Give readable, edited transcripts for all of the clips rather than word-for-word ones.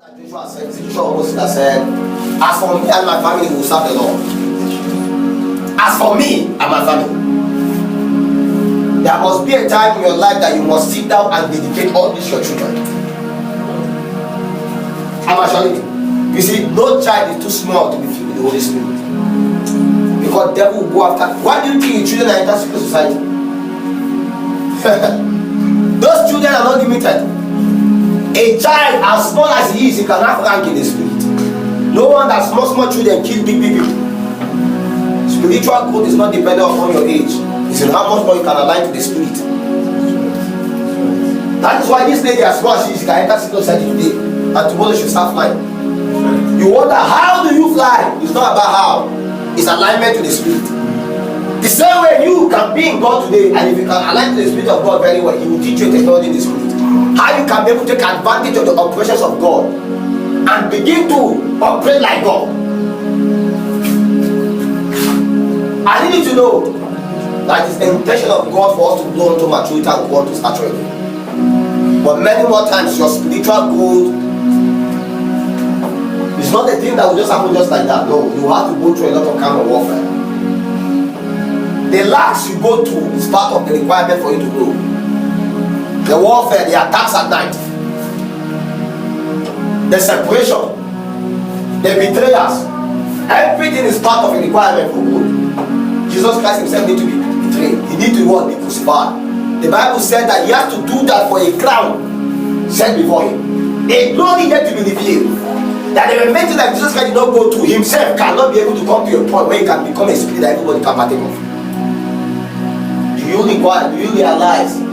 Joshua almost said, as for me and my family, we will serve the Lord. As for me and my family, there must be a time in your life that you must sit down and dedicate all this to your children. I'm actually, you see, no child is too small to be filled with the Holy Spirit. Because devil will go after. Why do you think your children are in that secret society? Those children are not limited. A child as small as he is, he can have rank in the spirit. No one that small children kill big people. Spiritual growth is not dependent upon your age. It's in how much more you can align to the spirit. That is why this lady as small as she is, she can enter secret society today, and tomorrow she'll start flying. You wonder, how do you fly? It's not about how. It's alignment to the spirit. The same way you can be in God today, and if you can align to the spirit of God very well, He will teach you technology in the spirit. How you can be able to take advantage of the operations of God and begin to operate like God. I need you to know that it's the intention of God for us to grow into maturity and go on to stature again. But many more times your spiritual growth is not a thing that will just happen just like that. No, you have to go through a lot of kind of warfare. The lacks you go through is part of the requirement for you to grow. The warfare, the attacks at night, the separation, the betrayers, everything is part of a requirement for good. Jesus Christ himself need to be betrayed. He need to be crucified. The Bible said that he has to do that for a crown set before him. A glory yet to be revealed. That the remaining that Jesus Christ did not go to himself cannot be able to come to a point where he can become a spirit that everybody can partake of. Do you realize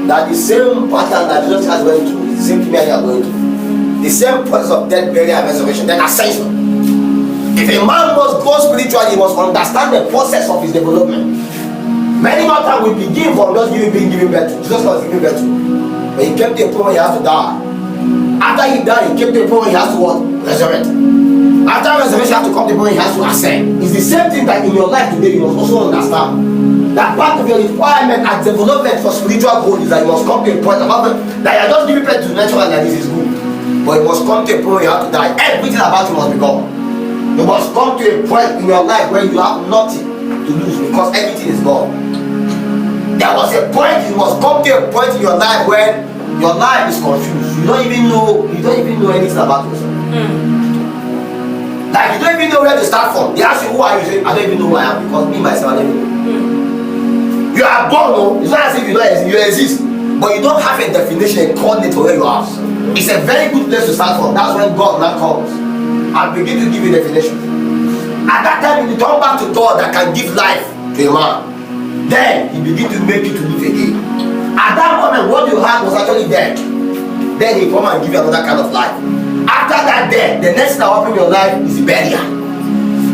that the same pattern that Jesus Christ went through, the same thing you are going through, the same process of death, burial, and resurrection, then ascension. If a man must grow spiritually, he must understand the process of his development. Many more times we begin from just giving birth to. Jesus was giving birth to. But he came to a point where he has to die. After he died, he came to a point where he has to what? Resurrect. After resurrection, he has to come to a point where he has to ascend. It's the same thing that in your life today you must also understand. That part of your requirement and development for spiritual growth is that you must come to a point that you are just giving birth to natural and that this is good. But you must come to a point where you have to die. Everything about you must be gone. You must come to a point in your life where you have nothing to lose because everything is gone. There was a point, you must come to a point in your life where your life is confused. You don't even know anything about yourself. Like you don't even know where to start from. They ask you who are you, say, I don't even know who I am because me myself I don't even know. You are born, no? It's not as if you don't exist, you exist. But you don't have a definition, a coordinate for where you are. It's a very good place to start from. That's when God now comes and begin to give you definition. At that time, you turn back to God that can give life to a man. Then he begins to make you to live again. At that moment, what you had was actually dead. Then he come and give you another kind of life. After that death, the next thing that happens in your life is burial.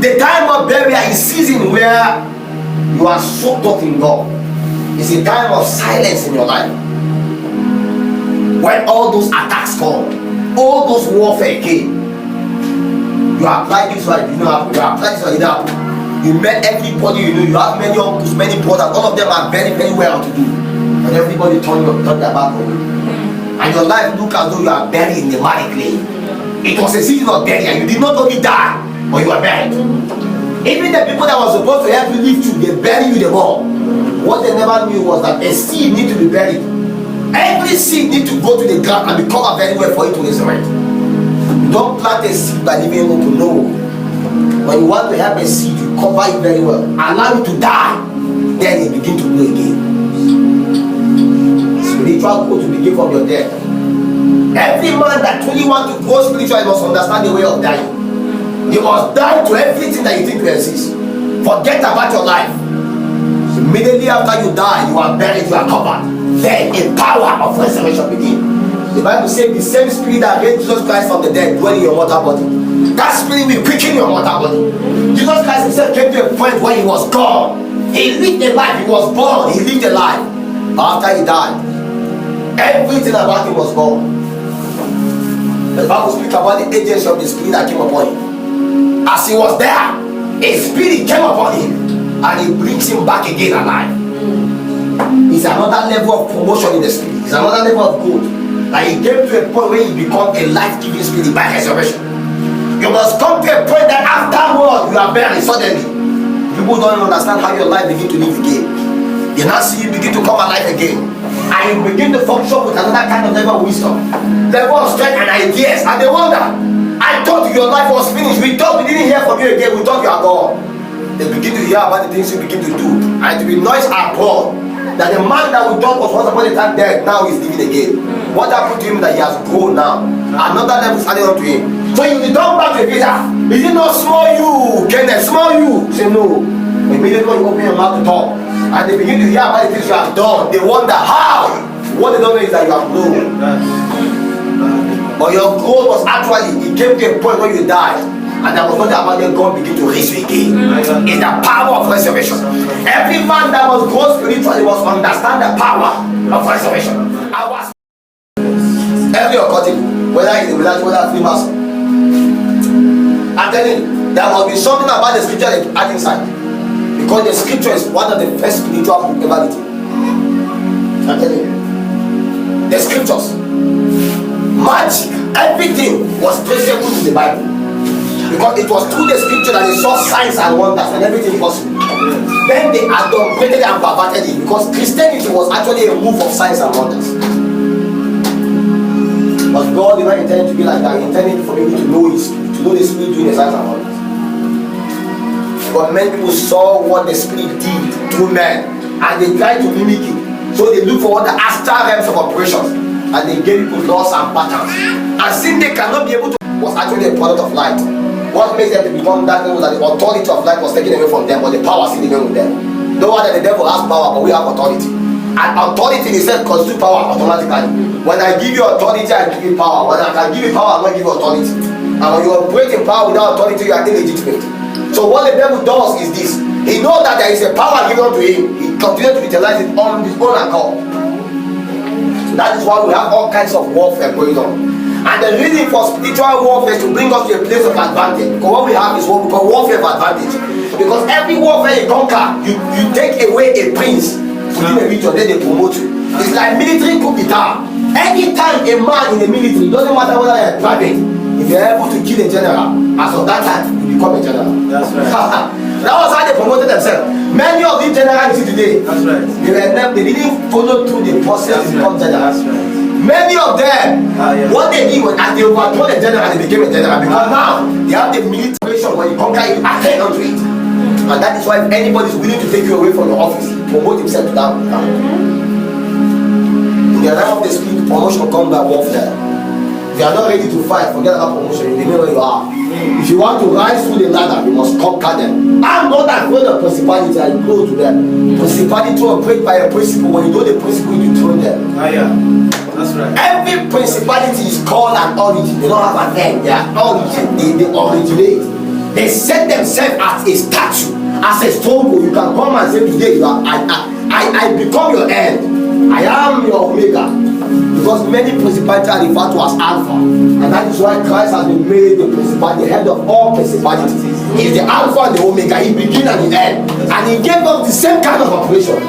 The time of burial is season where you are soaked up in God. It's a time of silence in your life. When all those attacks come, all those warfare came, you apply this one, you know, you apply this one, you know. You met everybody you know, you have many uncles, many brothers, all of them are very, very well to do. And everybody turn their back on you. And your life look as though you are buried in the miry clay. It was a season of burial. You did not only die, but you were buried. Even the people that were supposed to help you live through, they bury you the more. What they never knew was that a seed needs to be buried. Every seed needs to go to the ground and be covered very well for it to resurrect. You don't plant a seed by leaving it to know. When you want to help a seed, you cover it very well. Allow it to die. Then it begin to grow again. Spiritual growth to begin from your death. Every man that truly wants to grow spiritually must understand the way of dying. You must die to everything that you think will exist. Forget about your life. So immediately after you die, you are buried, you are covered. Then a power of resurrection begins. The Bible says the same spirit that raised Jesus Christ from the dead dwells in your mortal body. That spirit will quicken your mortal body. Jesus Christ himself came to a point where he was gone. He lived a life, he was born, he lived a life. After he died, everything about him was gone. The Bible speaks about the agency of the spirit that came upon him. As he was there, a spirit came upon him and he brings him back again alive. It's another level of promotion in the spirit. It's another level of good. Like it came to a point where you become a life-giving spirit by resurrection. You must come to a point that afterward you are buried suddenly. People don't understand how your life begin to live again. You now see you begin to come alive again. And you begin to function with another kind of level of wisdom, level of strength and ideas. And they wonder, I thought your life was finished. We thought we didn't hear from you again. We thought you are gone. They begin to hear about the things you begin to do. And to be noise abroad that the man that we thought was once upon a time dead, now is living again. What happened to him that he has grown now? Another level is added on to him. So you return back to the Peter. Is it not small you, Kenneth? Small you? Say no. Immediately when you open your mouth to talk, and they begin to hear about the things you have done, they wonder how. What they don't know is that you have grown. But your growth was actually, it came to a point where you died. And that was not about that God begin to raise you again. It's the power of resurrection. Every man that was grown spiritually must understand the power of resurrection. Every occultic, whether it's a village, whether it's famous, I'm telling you, there must be something about the scripture that you add inside. Because the scripture is one of the first spiritual books ever written. I'm telling you. The scriptures, magic, everything was traceable to the Bible. Because it was through the scripture that they saw signs and wonders and everything possible. Then they adulterated and perverted it, because Christianity was actually a move of signs and wonders. But God did not intend to be like that. He intended for people to know His Spirit, to know the Spirit doing the signs and wonders. But many people saw what the Spirit did through men, and they tried to mimic it. So they look for what the astral realms of operations, and they gave people laws and patterns. And since they cannot be able to, was actually a product of light. What makes them to become that was that the authority of light was taken away from them, but the power still remained with them. No wonder the devil has power, but we have authority. And authority in itself constitutes power automatically. When I give you authority, I give you power. When I can give you power, I will give you authority. And when you operate in power without authority, you are illegitimate. So what the devil does is this. He knows that there is a power given to him. He continues to utilize it on his own account. So that is why we have all kinds of warfare going on. And the reason for spiritual warfare is to bring us to a place of advantage. Because what we have is what we call warfare of advantage. Because every warfare you conquer, you take away a prince within a region, then they promote you. It's like military coup d'etat. Anytime a man in the military, it doesn't matter whether you're private, if you're able to kill a general, as of that time, you become a general. That's right. That was how they promoted themselves. Many of these generals you see today, that's right, they didn't follow through the process to become generals. That's right. Many of them, what they did was as they overthrew the general, they became a general. Because now they have the military where you conquer it, attend onto it. And that is why if anybody is willing to take you away from your office, promote himself to that. In the realm of the spirit, promotion comes by warfare. If you are not ready to fight, forget about promotion. You know where you are. If you want to rise through the ladder, you must conquer them. I'm not afraid of principality, I go to them. Principality operate by a principle. When you know the principle, you throw them. That's right. Every principality is called an origin. They don't have an end. They are origin. They originate. They set themselves as a statue, as a stone. You can come and say today, you are, I become your end. I am your omega. Because many principalities are referred to as Alpha. And that is why Christ has been made the principality, the head of all principalities. He is the Alpha and the Omega. He begins and the end. And he gave us the same kind of operation.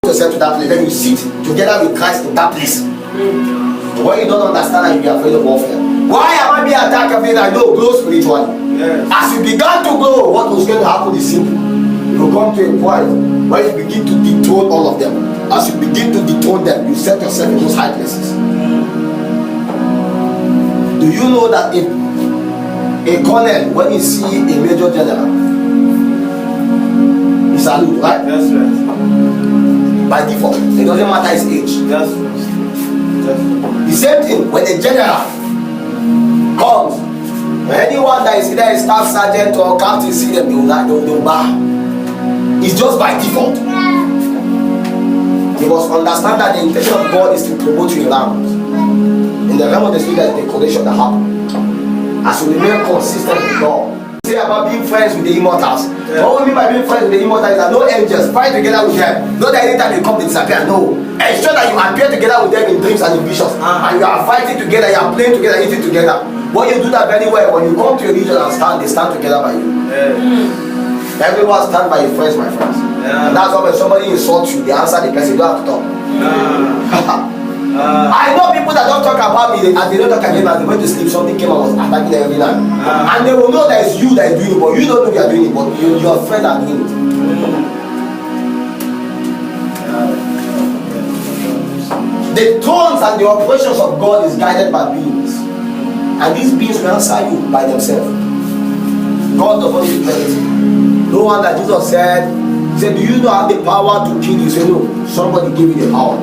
Yourself to that place, then you sit together with Christ in that place. When you don't understand and you are afraid of warfare. Why am I being attacked? I know, grow spiritually. As you began to grow, what was going to happen is simple. You come to a point where you begin to dethrone all of them. As you begin to dethrone them, you set yourself in those high places. Do you know that a colonel, when you see a major general, he salute, right? That's right. By default, it doesn't matter his age. That's right. The same thing when a general comes, anyone that is either a staff sergeant or captain see them, they'll bow. It's just by default. You must understand that the intention of God is to promote you around. In the realm of the spirit, there is declaration that happens. As you remain consistent with God. Say about being friends with the immortals. What we mean by being friends with the immortals is that no angels fight together with them. Not that anytime they come, they disappear. No. Ensure that you appear together with them in dreams and in visions. And you are fighting together, you are playing together, eating together. When you do that very well, when you come to a region and stand, they stand together by you. Everyone stand by your friends, my friends. And that's why when somebody insults you, they answer the person, you don't have to talk. I know people that don't talk about me, and they don't talk again as they went to sleep, something came and was attacking them every night. And they will know that it's you that is doing it, but you don't know you are doing it, but your friends are doing it. The thrones and the operations of God is guided by beings. And these beings will answer you by themselves. God does not need credit. No wonder Jesus said, do you not have the power to kill you? He said, no, somebody gave you the power.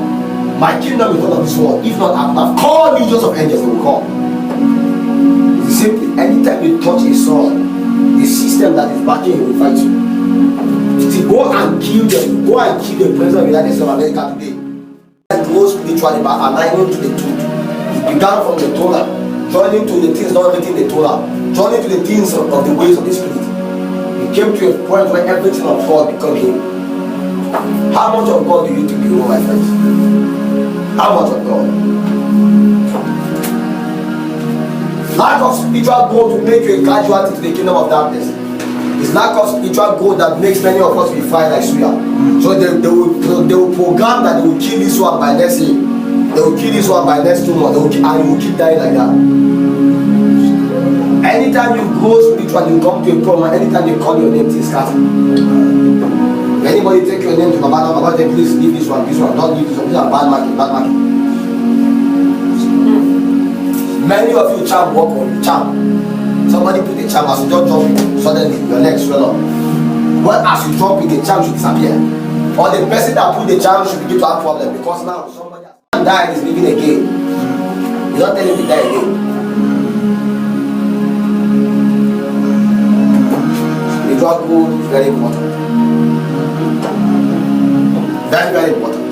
My kingdom is not of this world. If not, I've called legions of angels, they will come. Simply, anytime you touch a sword, the system that is backing you will fight you. See, go and kill them. Go and kill the president of the United States of America today. Grow spiritually by aligning to the truth. It began from the Torah, joining to the things not written in the Torah, joining to the things of the ways of the Spirit. It came to a point where everything of God became Him. How much of God do you think you know, my friends? How much of God? Lack of spiritual growth will make you a casualty to the kingdom of darkness. It's lack of spiritual growth that makes many of us be fried like suya. So they will program that they will kill this one by next year. They will kill this one by next 2 months. And you will keep dying like that. Anytime you grow spiritually, you come to a problem. Anytime they call your name, things scatter. Anybody take your name to Baba, say, please leave this one, don't leave this one. These are bad market. Many of you charm work on charm. Somebody put a charm, as you just jump it, suddenly your legs swell up. Well, as you drop it, the charm should disappear. Or the person that put the charm should begin to have problem, because now somebody has died and is living again. You're not telling me to die again. Spiritual growth is very important. Very, very important.